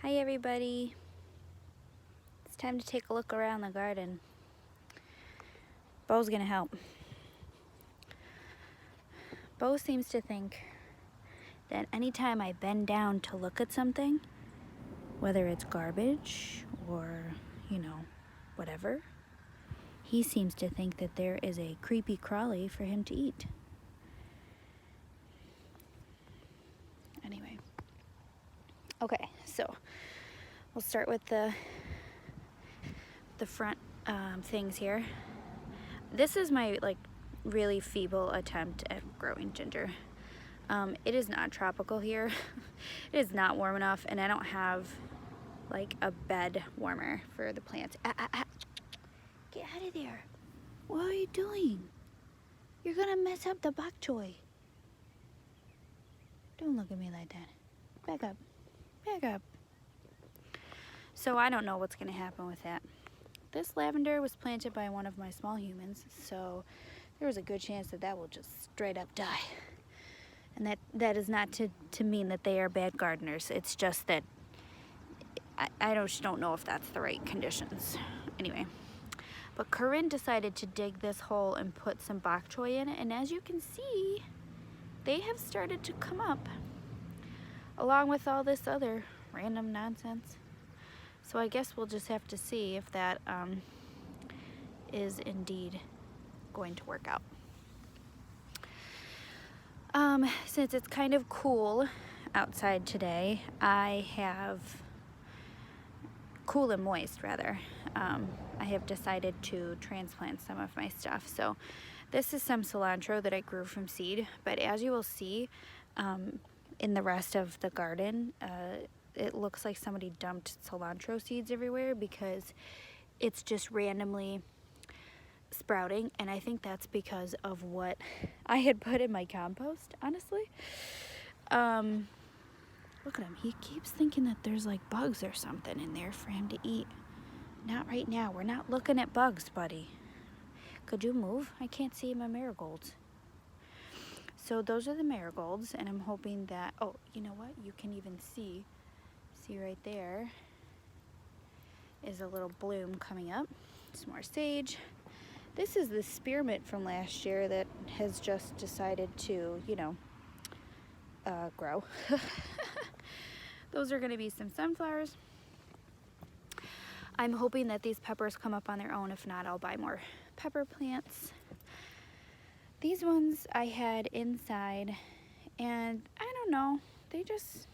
Hi everybody. It's time to take a look around the garden. Beau's gonna help. Beau seems to think that anytime I bend down to look at something, whether it's garbage or, whatever, he seems to think that there is a creepy crawly for him to eat. Anyway. Okay, so we'll start with the front things here. This is my really feeble attempt at growing ginger. It is not tropical here. It is not warm enough, and I don't have a bed warmer for the plants. Get out of there. What are you doing? You're gonna mess up the bok choy. Don't look at me like that. Back up. Back up. So I don't know what's gonna happen with that. This lavender was planted by one of my small humans, so there was a good chance that that will just straight up die. And that is not to mean that they are bad gardeners. It's just that I just don't know if that's the right conditions. Anyway, but Corinne decided to dig this hole and put some bok choy in it, and as you can see, they have started to come up along with all this other random nonsense. So I guess we'll just have to see if that is indeed going to work out. Since it's kind of cool outside today, I have cool and moist rather. I have decided to transplant some of my stuff. So this is some cilantro that I grew from seed, but as you will see in the rest of the garden, it looks like somebody dumped cilantro seeds everywhere because it's just randomly sprouting, and I think that's because of what I had put in my compost, honestly. Look at him. He keeps thinking that there's bugs or something in there for him to eat. Not right now. We're not looking at bugs, buddy. Could you move? I can't see my marigolds. So those are the marigolds, and I'm hoping that, oh, you know what? You can even see right there is a little bloom coming up. Some more sage. This is the spearmint from last year that has just decided to, grow. Those are going to be some sunflowers. I'm hoping that these peppers come up on their own. If not, I'll buy more pepper plants. These ones I had inside, and I don't know, they just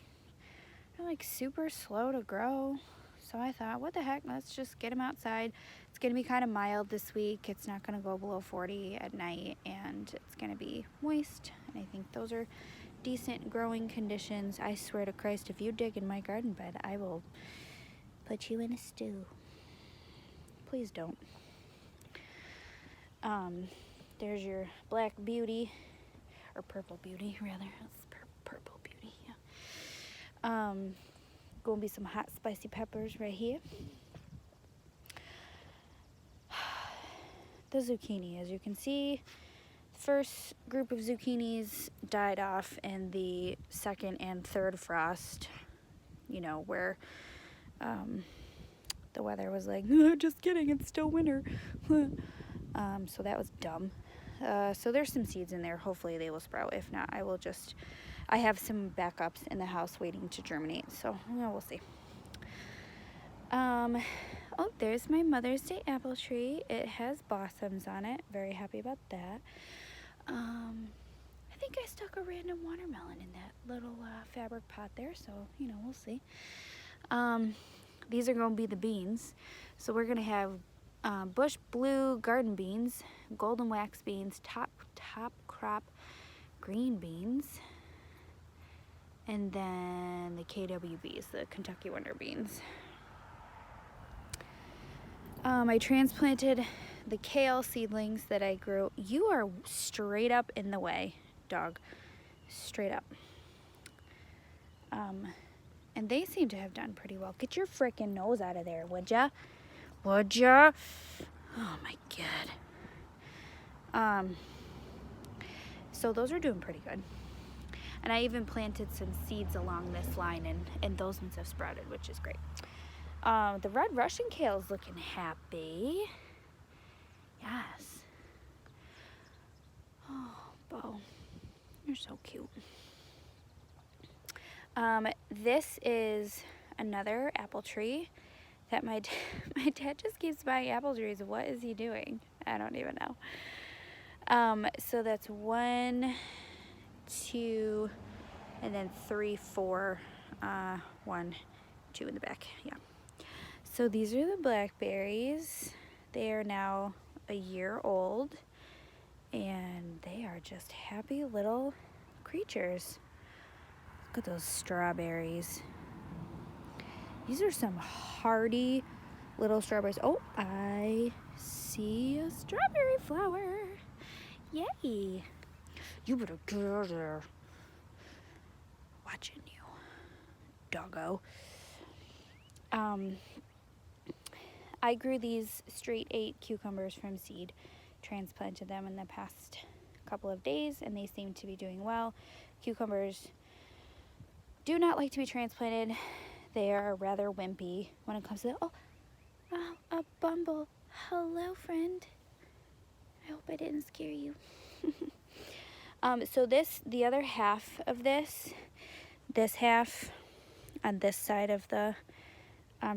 are super slow to grow. So I thought, what the heck, let's just get them outside. It's going to be kind of mild this week. It's not going to go below 40 at night, and it's going to be moist. And I think those are decent growing conditions. I swear to Christ, if you dig in my garden bed, I will put you in a stew. Please don't. There's your black beauty, or purple beauty, rather. It's purple beauty, yeah. Going to be some hot spicy peppers right here. The zucchini, as you can see, first group of zucchinis died off in the second and third frost, where the weather was like, just kidding, it's still winter. So that was dumb. So there's some seeds in there. Hopefully they will sprout. If not, I have some backups in the house waiting to germinate, so we'll see. Oh, there's my Mother's Day apple tree. It has blossoms on it. Very happy about that. I think I stuck a random watermelon in that little fabric pot there, so, we'll see. These are going to be the beans. So we're going to have bush blue garden beans, golden wax beans, top crop green beans, and then the KWBs, the Kentucky winter beans. I transplanted the kale seedlings that I grew. You are straight up in the way, dog. Straight up. And they seem to have done pretty well. Get your frickin' nose out of there, would ya? Would ya? Oh my god. So those are doing pretty good. And I even planted some seeds along this line, and those ones have sprouted, which is great. The red Russian kale is looking happy. Yes. Oh, Beau, you're so cute. This is another apple tree that my dad just keeps buying apple trees. What is he doing? I don't even know. So that's 1, 2, and then 3, 4. 1, 2 in the back. Yeah. So these are the blackberries. They are now a year old, and they are just happy little creatures. Look at those strawberries. These are some hardy little strawberries. Oh, I see a strawberry flower. Yay. You better get out of there. Watching you, doggo. I grew these straight 8 cucumbers from seed, transplanted them in the past couple of days, and they seem to be doing well. Cucumbers do not like to be transplanted. They are rather wimpy when it comes to, oh, a bumble. Hello, friend. I hope I didn't scare you. So the other half of this half on this side of the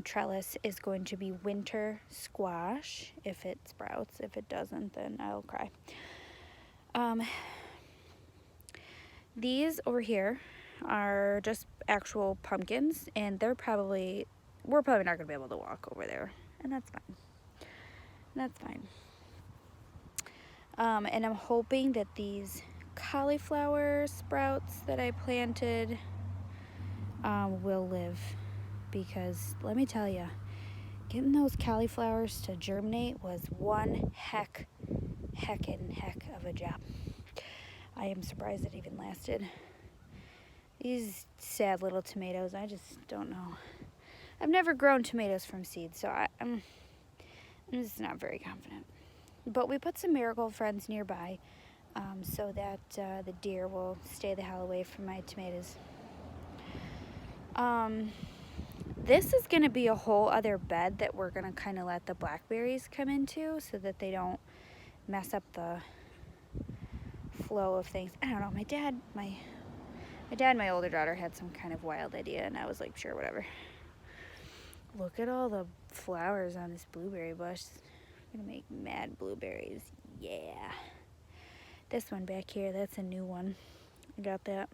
trellis is going to be winter squash if it sprouts. If it doesn't, then I'll cry. These over here are just actual pumpkins, and we're probably not going to be able to walk over there, and that's fine. That's fine. And I'm hoping that these cauliflower sprouts that I planted will live, because let me tell you, getting those cauliflowers to germinate was one heck of a job. I am surprised it even lasted. These sad little tomatoes, I just don't know. I've never grown tomatoes from seed, so I'm just not very confident. But we put some marigold friends nearby so that the deer will stay the hell away from my tomatoes. This is going to be a whole other bed that we're going to kind of let the blackberries come into so that they don't mess up the flow of things. I don't know, my dad and my older daughter had some kind of wild idea, and I was like, sure, whatever. Look at all the flowers on this blueberry bush. I'm gonna make mad blueberries. Yeah. This one back here, that's a new one. I got that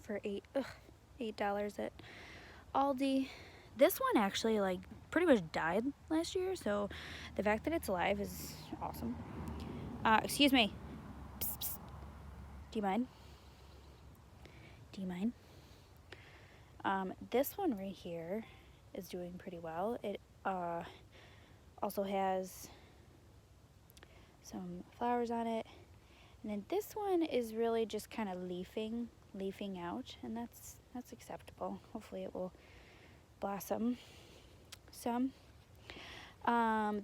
for $8 at Aldi. This one actually like pretty much died last year, so the fact that it's alive is awesome. Excuse me. Psst, psst. Do you mind? Do you mind? This one right here is doing pretty well. It also has some flowers on it. And then this one is really just kind of leafing out, and that's acceptable. Hopefully it will blossom some.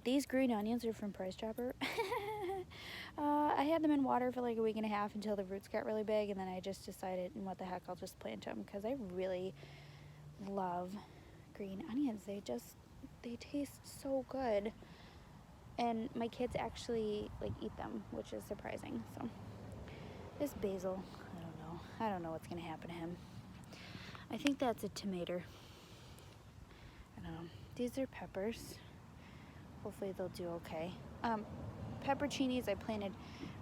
These green onions are from Price Chopper. I had them in water for like a week and a half until the roots got really big, and then I just decided, what the heck, I'll just plant them, because I really love green onions. They taste so good, and my kids actually like eat them, which is surprising. So this basil, I don't know what's gonna happen to him. I think that's a tomato. I don't know. These are peppers. Hopefully they'll do okay. Pepperoncinis I planted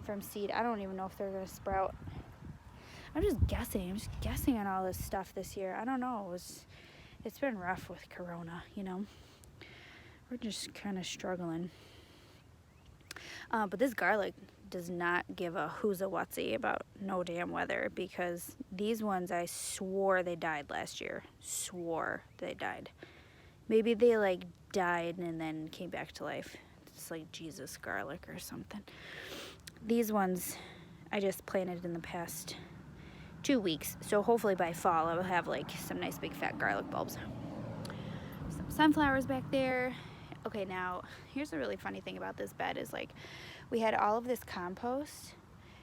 from seed. I don't even know if they're gonna sprout. I'm just guessing on all this stuff this year. I don't know. It's been rough with Corona, you know. We're just kind of struggling. But this garlic does not give a who's a whatsy about no damn weather, because these ones, I swore they died last year. Swore they died. Maybe they like died and then came back to life. It's like Jesus garlic or something. These ones I just planted in the past 2 weeks, so hopefully by fall I will have like some nice big fat garlic bulbs. Some sunflowers back there. Okay, now here's a really funny thing about this bed is like we had all of this compost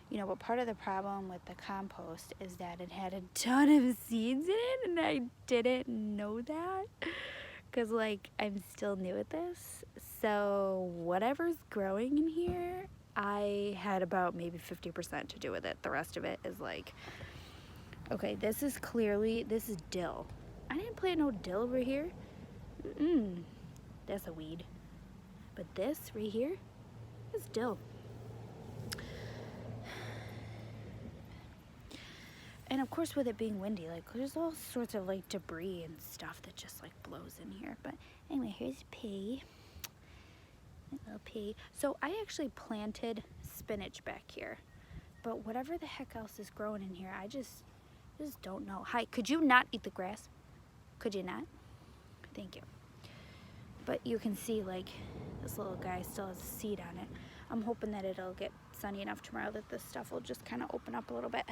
You know, but part of the problem with the compost is that it had a ton of seeds in it, and I didn't know that because, like, I'm still new at this. So whatever's growing in here, I had about maybe 50% to do with it. The rest of it is like, okay, this is dill. I didn't plant no dill over here. That's a weed. But this right here is dill. And of course, with it being windy, like, there's all sorts of like debris and stuff that just like blows in here. But anyway, here's pea. A little pea. So I actually planted spinach back here, but whatever the heck else is growing in here, I just don't know. Hi, could you not eat the grass? Could you not? Thank you. But you can see, like, this little guy still has a seed on it. I'm hoping that it'll get sunny enough tomorrow that this stuff will just kind of open up a little bit.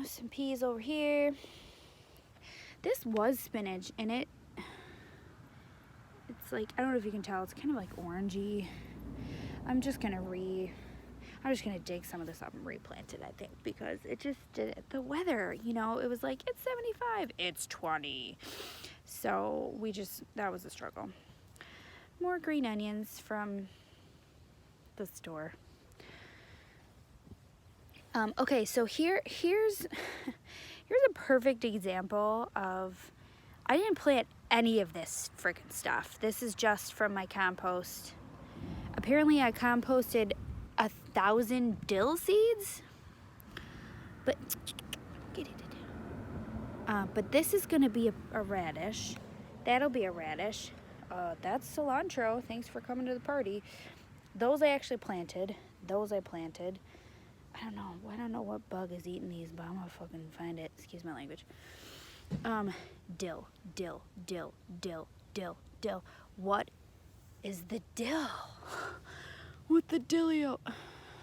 Some peas over here. This was spinach, and it's like, I don't know if you can tell, it's kind of like orangey. I'm just gonna dig some of this up and replant it, I think, because it just did it. The weather, you know, it was like, it's 75, it's 20. So that was a struggle. More green onions from the store. Okay, so here's a perfect example of, I didn't plant any of this freaking stuff. This is just from my compost. Apparently I composted 1,000 dill seeds, but this is gonna be a radish. That'll be a radish. That's cilantro. Thanks for coming to the party. Those I actually planted. I don't know what bug is eating these, but I'm gonna fucking find it. Excuse my language. Dill. What is the dill? What the dillio?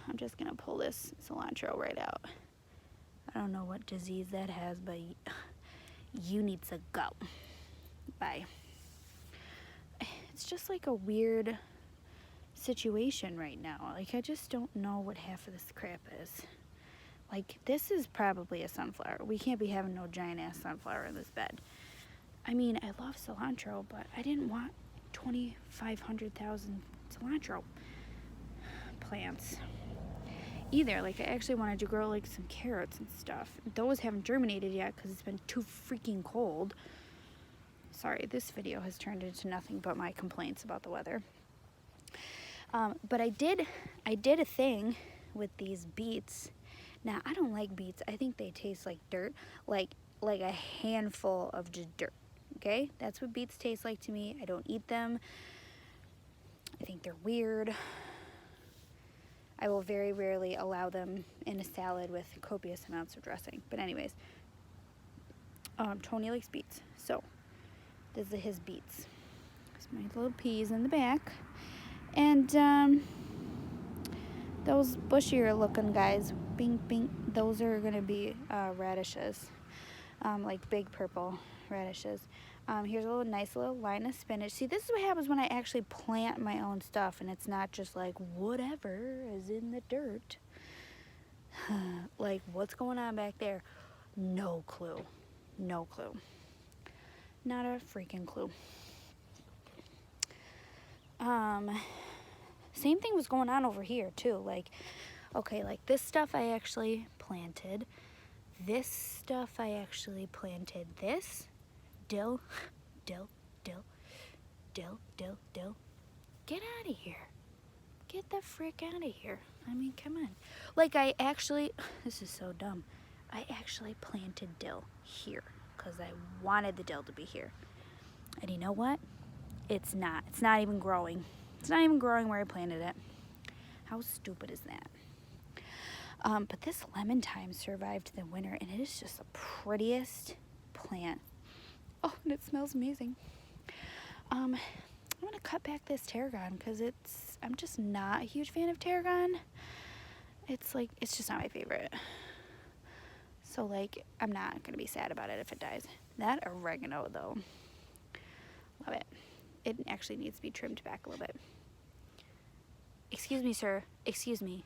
I'm just gonna pull this cilantro right out. I don't know what disease that has, but you need to go. Bye. It's just like a weird situation right now. Like, I just don't know what half of this crap is. Like, this is probably a sunflower. We can't be having no giant ass sunflower in this bed. I mean, I love cilantro, but I didn't want 500,000 cilantro plants either. Like, I actually wanted to grow like some carrots and stuff. Those haven't germinated yet because it's been too freaking cold. Sorry, this video has turned into nothing but my complaints about the weather. But I did a thing with these beets. Now, I don't like beets. I think they taste like dirt, like a handful of just dirt. Okay, that's what beets taste like to me. I don't eat them. I think they're weird. I will very rarely allow them in a salad with copious amounts of dressing. But anyways, Tony likes beets, so this is his beets. There's my little peas in the back, and those bushier looking guys, bing bing, those are gonna be radishes, like big purple radishes. Here's a nice little line of spinach. See, this is what happens when I actually plant my own stuff and it's not just like whatever is in the dirt. Like, what's going on back there? No clue. Not a freaking clue. Same thing was going on over here too. Like, okay, like this stuff I actually planted. This stuff I actually planted. This dill. Get out of here. Get the frick out of here. I mean, come on. Like, this is so dumb. I actually planted dill here because I wanted the dill to be here. And you know what? It's not even growing. It's not even growing where I planted it. How stupid is that? But this lemon thyme survived the winter, and it is just the prettiest plant. Oh, and it smells amazing. I'm gonna cut back this tarragon because I'm just not a huge fan of tarragon. It's just not my favorite. So, like, I'm not gonna be sad about it if it dies. That oregano, though, love it. It actually needs to be trimmed back a little bit. Excuse me, sir. Excuse me.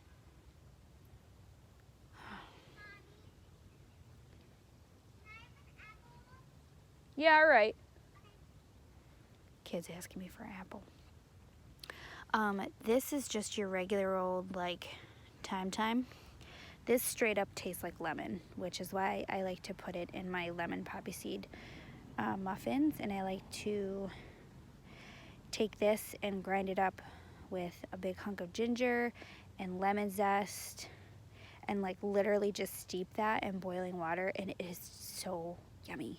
Yeah, all right. Kids asking me for an apple. This is just your regular old, like, time. This straight up tastes like lemon, which is why I like to put it in my lemon poppy seed muffins. And I like to take this and grind it up with a big hunk of ginger and lemon zest and like literally just steep that in boiling water, and it is so yummy.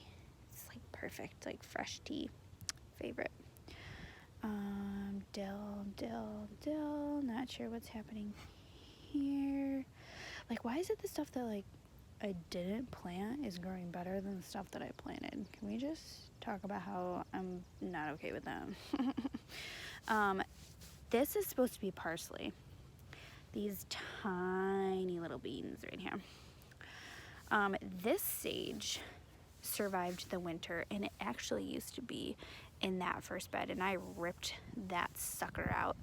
It's like perfect, like fresh tea. Favorite. Dill. Not sure what's happening here. Like, why is it the stuff that like I didn't plant is growing better than the stuff that I planted? Can we just talk about how I'm not okay with that? This is supposed to be parsley. These tiny little beans right here. This sage survived the winter, and it actually used to be in that first bed, and I ripped that sucker out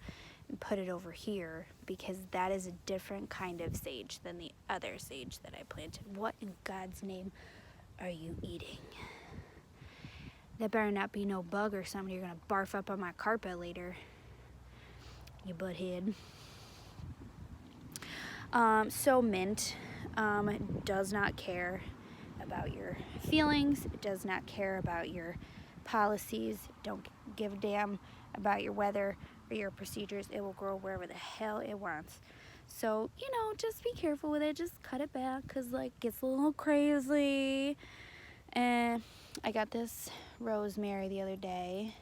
and put it over here because that is a different kind of sage than the other sage that I planted. What in God's name are you eating? That better not be no bug or something you're gonna barf up on my carpet later, you butthead. So mint does not care about your feelings. It does not care about your policies. Don't give a damn about your weather or your procedures. It will grow wherever the hell it wants. So, you know, just be careful with it. Just cut it back because, like, it gets a little crazy. And I got this rosemary the other day,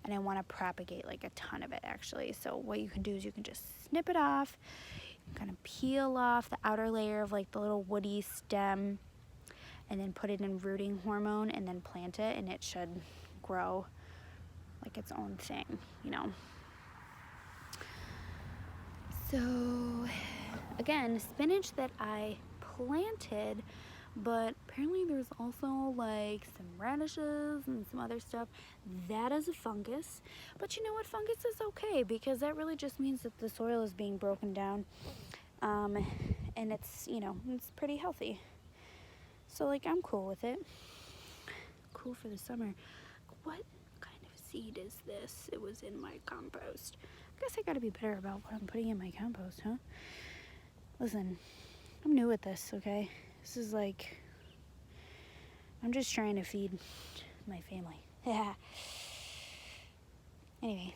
and I want to propagate, like, a ton of it, actually. So what you can do is you can just snip it off, kind of peel off the outer layer of, like, the little woody stem, and then put it in rooting hormone and then plant it, and it should grow like its own thing, you know. So again, spinach that I planted, but apparently there's also like some radishes and some other stuff. That is a fungus, but you know what, fungus is okay because that really just means that the soil is being broken down, and it's, you know, it's pretty healthy. So, like, I'm cool with it. Cool for the summer. What kind of seed is this? It was in my compost. I guess I gotta be better about what I'm putting in my compost, huh? Listen, I'm new at this, okay? This is like, I'm just trying to feed my family. Yeah. Anyway.